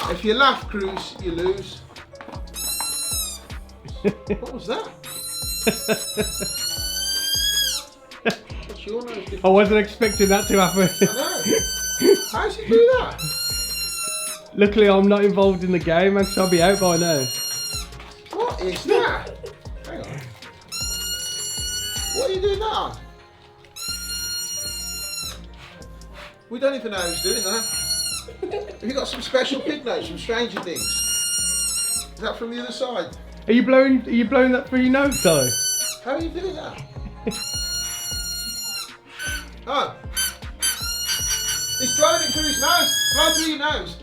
If you laugh, Cruze, you lose. What was that? What's your nose different? I wasn't expecting that to happen. I know. How's he do that? Luckily, I'm not involved in the game, man, 'cause I'll be out by now. What is that? Hang on. What are you doing that on? We don't even know who's doing that. Have you got some special pig notes from Stranger Things? Is that from the other side? Are you blowing that through your nose, though? How are you doing that? Oh. He's blowing it through his nose. Blow through your nose.